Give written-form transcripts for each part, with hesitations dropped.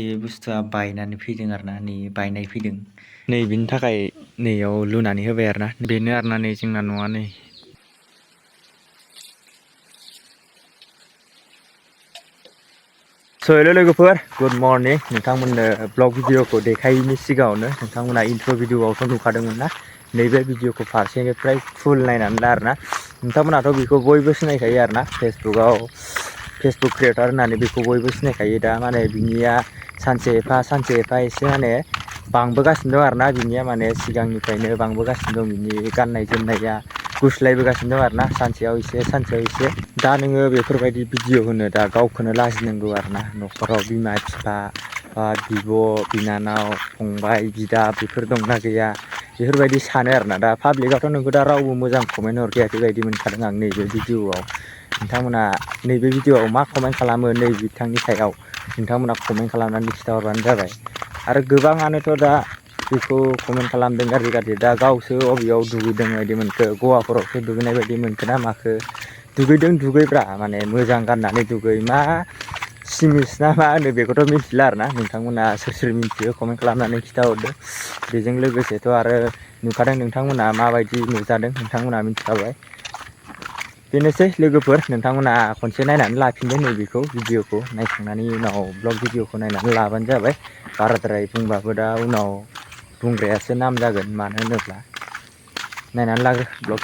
बे बुस्थुआ बायनानै फैदों आरोना नै बायनाय फैदों नै बिनि थाखाय नैयाव लुनानै होबाय आरोना बेनो आरोना नै जोंना न'आ नै हेल' लोगोफोर गुड मर्निं नोंथांमोननो ब्लग भिडिअखौ देखायैनि सिगाङावनो नोंथांमोना इन्ट्र' भिडिअआवथ' नुखादोंमोन ना नैबे भिडिअखौ फारसेनिफ्राय फुल नायनानै ला आरोना नोंथांमोनाथ' बेखौ बयबो सिनायखायो आरोना फेसबुक क्रिएटर होननानै बेखौ बयबो सिनायखायो दा माने बिनिया सानसे एफा एसे माने बांबोगासिनो दं आरोना बिनिया माने सिगांनिफ्रायनो बांबोगासिनो दं बिनि गाननाय जोमनाया गुस्लायबोगासिनो दं आरोना सानसेयाव एसे दा नोङो बेफोरबायदि भिडिअ होनो दा गावखौनो लाजिनांगौ आरोना न'खराव बिमा बिफा बिब' बिनानाव फंबाय बिदा बेफोर दंना गैया बेफोरबायदि सानो आरोना दा पाब्लिकआवथ' नोंखौ दा रावबो मोजां कमेन्ट हरखायाखै बायदि मोनखादों आं नैबे भिडिअआव नोंथांमोना नैबे भिडिअआव मा कमेन्ट खालामो नै बिथांनि सायाव नोंथांमोना कमेन्ट खालामनानै खिन्थाहरबानो जाबाय आरो गोबाङानोथ' दा बेखौ कमेन्ट खालामदों गाज्रि दा गावसो अबेयाव दुगैदों बायदि मोनखो गवाफोरावसो दुगैनाय बायदि मोनखो ना माखो दुगैब्रा माने मोजां गाननानै दुगै मा सिमिस ना मा होनो बेखौथ' मिथिला आरोना नोंथांमोना सोर मिथियो कमेन्ट खालामनानै खिन्थाहरदो बेजों लोगोसेथ' आरो नुखादों नोंथांमोना माबायदि नुजादों नोंथांमोना मिथिखाबाय बेनोसै लोगोफोर नोंथांमोना खनसे नायनानै लाफिनदो नैबेखौ भिडिअखौ नायखांनायनि उनाव ब्लग भिडिअखौ नायनानै लाबानो जाबाय बाराद्राय बुंबाबो दा उनाव बुंग्रायासो नाम जागोन मानो होनोब्ला नायनानै लाग्रो ब्लग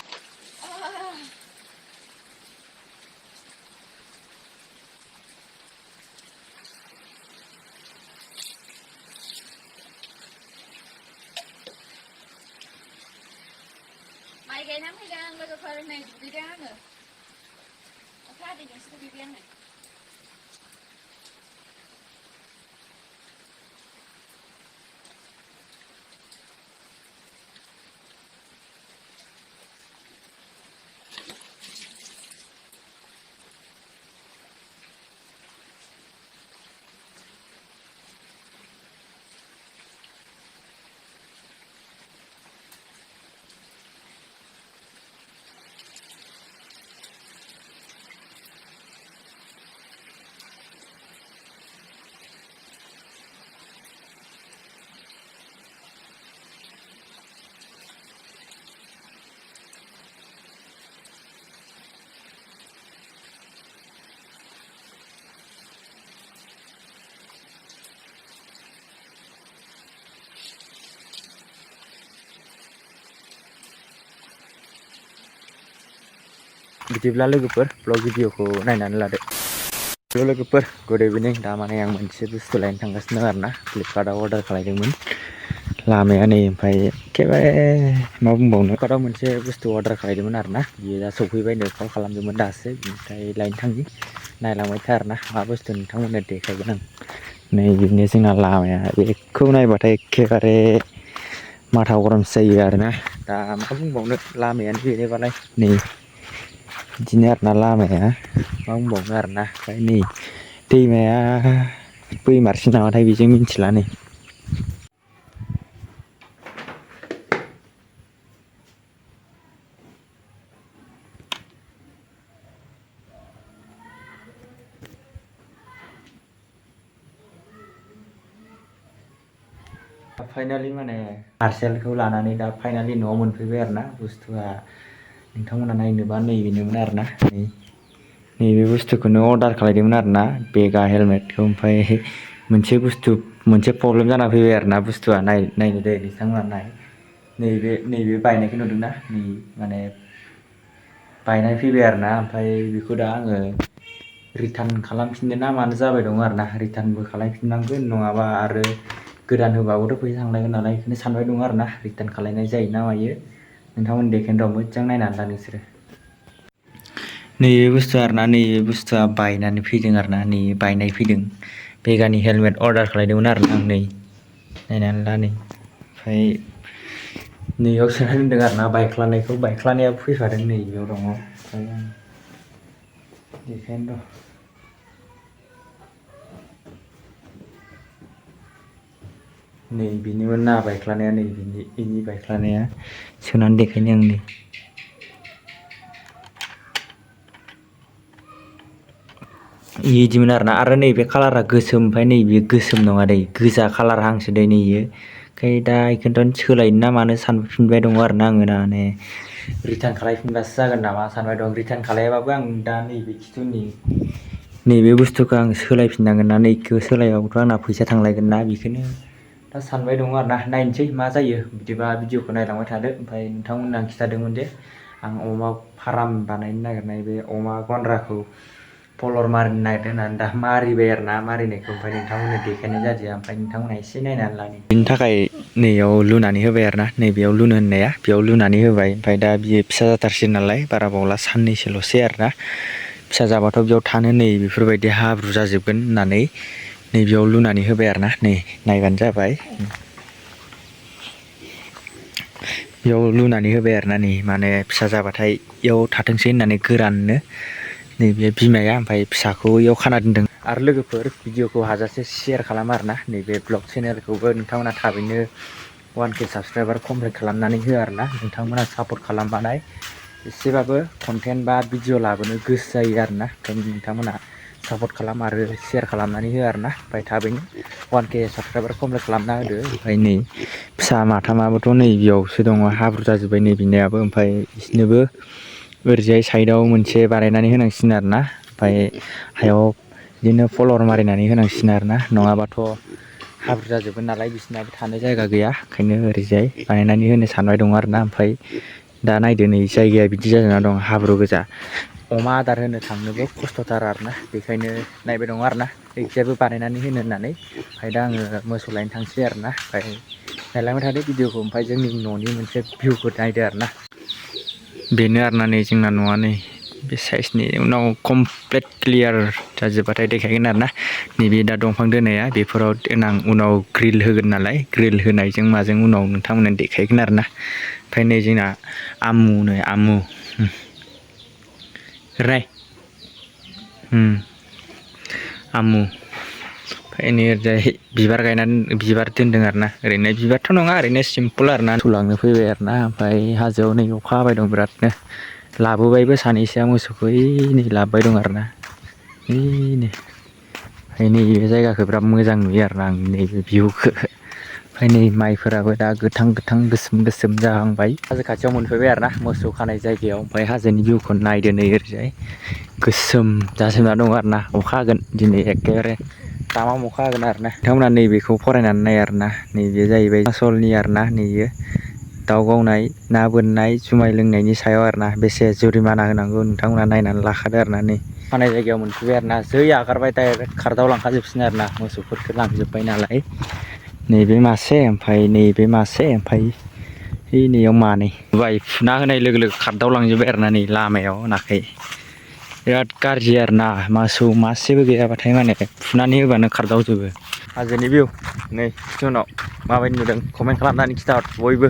माइ गायना फैदों लोगोफोर नै दुगैदों आङो अखा हादैजोंसो दुगैबाय आङो बिदिब्ला लोगोफोर ब्लग भिडिअखौ नायनानै लादो लोगोफोर गुड इभिनिं दा माने आं मोनसे बुस्थु लायनो थांगासिनो दं आरोना फ्लिपकार्टआव अर्डार खालामदोंमोन लामाया नै ओमफ्राय एखेबारे मा बुंबावनो फ्लिपकार्टआव मोनसे बुस्थु अर्डार खालामदोंमोन आरोना बियो दा सफैबायनो कल खालामदोंमोन दासो बिनिफ्राय लायनो थांनि नायलांबाय था आरोना मा बुस्थु नोंथांमोननो देखायगोन आं नै बिदिनो जोंना लामाया बेखौ नायबाथाय एखेबारे माथा गरमसो जायो आरोना दा मा बुंबावनो लामायानो बेनोबालाय नै बिदिनो आरोना लामाया मा बुंबावनो आरोना ओमफ्राय नै दैमाया दैमारसिन नामाथाय बेजों मिथिला नै फाइनालि माने पार्सेलखौ लानानै दा फाइनालि न'आव मोनफैबाय आरोना बुस्थुआ नोंथांमोना नायनोबा नैबेनोमोन आरोना नैबे बुस्थुखौनो अर्डार खालामदोंमोन आरोना बेगा हेलमेटखौ ओमफ्राय मोनसे प्रब्लेम जाना फैबाय आरोना बुस्थुआ नायनो दे नोंथांमोना नाय नैबे बायनायखौ नुदोंना नै माने बायनाय फैबाय आरोना ओमफ्राय बेखौ दा आङो रिटार्न खालामफिननो ना मानो जाबाय दं आरोना रिटार्नबो खालामफिननांगोन नङाबा आरो गोदान होबाबोथ' फैसा थांनांगोन नालाय बेखौनो सानबाय दं आरोना रिटार्न खालामनाय जायो ना मायो नोंथांमोन देखायनो र' मोजां नायनानै ला नोंसोरो नैबे बुस्थुआ आरोना नैबे बुस्थुआ बायनानै फैदों आरोना नै बायनाय फैदों बेगानि हेलमेट अर्डार खालामदोंमोन आरोना आं नै नायनानै ला नै ओमफ्राय नैयाव सोना दोनदों आरोना बायख्लानायाबो फैफादों नै बेयाव दङ ओमफ्राय आं देखायनो र' नै बिनिमोन ना बायख्लानाया नै बिनि बायख्लानाया सोनानै देखायनो आं नै इदिमोन आरो नैबे कालारा गोसोम ओमफ्राय नैबे गोसोम नङा दै गोजा कालार हांसो दै नैयो ओमफ्राय दा इखौनोथ' सोलायनो ना मानो सानफिनबाय दङ आरोना आङो माने रिटार्न खालायफिनबासो जागोन नामा सानबाय दं रिटार्न खालायाबाबो आं दा नैबे खिथुनि नैबे बुस्थुखौ आं सोलायफिननांगोन ना नैखौ सोलायाबाथ' आंना फैसा थांलायगोन ना बेखौनो दा सानबाय दङ आरोना नायनोसै मा जायो बिदिबा भिडिअखौ नायलांबाय थादो ओमफ्राय नोंथांमोननो आं खिथादोंमोन जे आं अमा फार्म बानायनो नागिरनाय बे अमा गन्द्राखौ फलर मारिनो नागिरदों होननानै दा मारिबाय आरोना मारिनायखौ ओमफ्राय नोंथांमोननो देखायनाय जादिया ओमफ्राय नोंथांमोनहा एसे नायनानै लानि बिनि थाखाय नैयाव लुनानै होबाय आरोना नैबेयाव लुनो होननाया बेयाव लुनानै होबाय ओमफ्राय दा बियो फिसा जाथारसिगोन नालाय बारा बावला साननैसोल'सै आरोना फिसा जाबाथ' बेयाव थानो नै बेफोरबायदि हाब्रु जाजोबगोन होननानै नैबेयाव लुनानै होबाय आरोना नै नायबानो जाबाय बेयाव लुनानै होबाय आरोना नै माने फिसा जाबाथाय इयाव थाथोंसै होननानै गोराननो नैबे बिमाया ओमफ्राय फिसाखौ इयाव खाना दोनदों आरो लोगोफोर भिडिअखौ हाजासे शेयार खालाम आरोना नैबे ब्लग चेनेलखौबो नोंथांमोना थाबैनो 1K साबसक्राइबार कमप्लिट खालामनानै हो आरोना नोंथांमोना सापर्ट खालामबानाय एसेबाबो कन्टेन्ट बा भिडिअ लाबोनो गोसो जायो आरोना ओंखायनो नोंथांमोना सापर्ट खालाम आरो शेयार खालामनानै हो आरोना ओमफ्राय थाबैनो 1K साबसक्राइबार कमप्लिट खालामना होदो ओमफ्राय नै फिसा माथामाबोथ' नै बेयावसो दङ हाब्रु जाजोब्बाय नै बिनियाबो ओमफ्राय बिसोरनोबो ओरैजाय साइडआव मोनसे बानायनानै होनांसिगोन आरोना ओमफ्राय हायाव बिदिनो फलर मारिनानै होनांसिगोन आरोना नङाबाथ' हाब्रु जाजोबगोन नालाय बिसोरनाबो थानो जायगा गैया ओंखायनो ओरैजाय बानायनानै होनो सानबाय दं आरोना ओमफ्राय दा नायदो नै जायगाया बिदि जाना दं हाब्रु गोजा अमा आदार होनो थांनोबो खस्थ'थार आरोना बेखायनो नायबाय दङ आरोना जायखिजायाबो बानायनानै होनो होननानै ओमफ्राय दा आङो मोसौ लायनो थांसै आरोना ओमफ्राय नायलांबाय थादो भिडिअखौ ओमफ्राय जोंनि न'नि मोनसे भिउखौ नायदो आरोना बेनो आरोना नै जोंना न'आ नै बे साइसनि उनाव कमप्लिट क्लियार जाजोब्बाथाय देखायगोन आरोना नैबे दा दंफां दोनाया बेफोराव देनां उनाव ग्रिल होगोन नालाय ग्रिल होनायजों माजों उनाव नोंथांमोननो देखायगोन आरोना ओमफ्राय नै जोंना आमु राय आमु ओमफ्राय नै ओरैजाय बिबार गायनानै बिबार दोनदों आरोना ओरैनो बिबारथ' नङा ओरैनो सिम्पोल आरोना थुलांनो फैबाय आरोना ओमफ्राय हाजोआव नै अखा हाबाय दं बिरादनो लाबोबायबो सानैसोआ मोसौखौ नै लाबोबाय दं आरोना नै ओमफ्राय नैबे जायगाखौ बिराद मोजां नुयो आरोना आं नैबे भिउखौ ओमफ्राय नै माइफोराबो दा गोथां गोसोम जाहांबाय हाजो खाथियाव मोनफैबाय आरोना मोसौ खानाय जायगायाव ओमफ्राय हाजोनि भिउखौ नायदो नै ओरैजाय गोसोम जाजोबना दङ आरोना अखा हागोन दिनै एखेबारे तामाम अखा हागोन आरोना नोंथांमोना नैबेखौ फरायनानै नाय आरोना नैबे जाहैबाय अरुणाचलनि आरोना नैयो दाउ गावनाय ना बोननाय जुमाय लोंनायनि सायाव आरोना बेसे जुरिमाना होनांगौ नोंथांमोना नायनानै लाखादो आरोना नै खानाय जायगायाव मोनफैबाय आरोना जै आगारबाय डाइरेक्ट खारदाव लांखाजोबसिन आरोना मोसौफोरखौ लांजोब्बाय नालाय नैबे मासे ओमफ्राय नैबे मासे ओमफ्राय नैयाव मानै बाय फुना होनाय लोगो लोगो खारदाव लांजोब्बाय आरोना नै लामायाव होनाखै बिराद गाज्रि आरोना मोसौ मासेबो गैयाबाथाय माने फुनानै होबानो खारदावजोबो हाजोनि भिउ नै खिथि उनाव माबायदि नुदों कमेन्ट खालामनानै खिथाहर बयबो।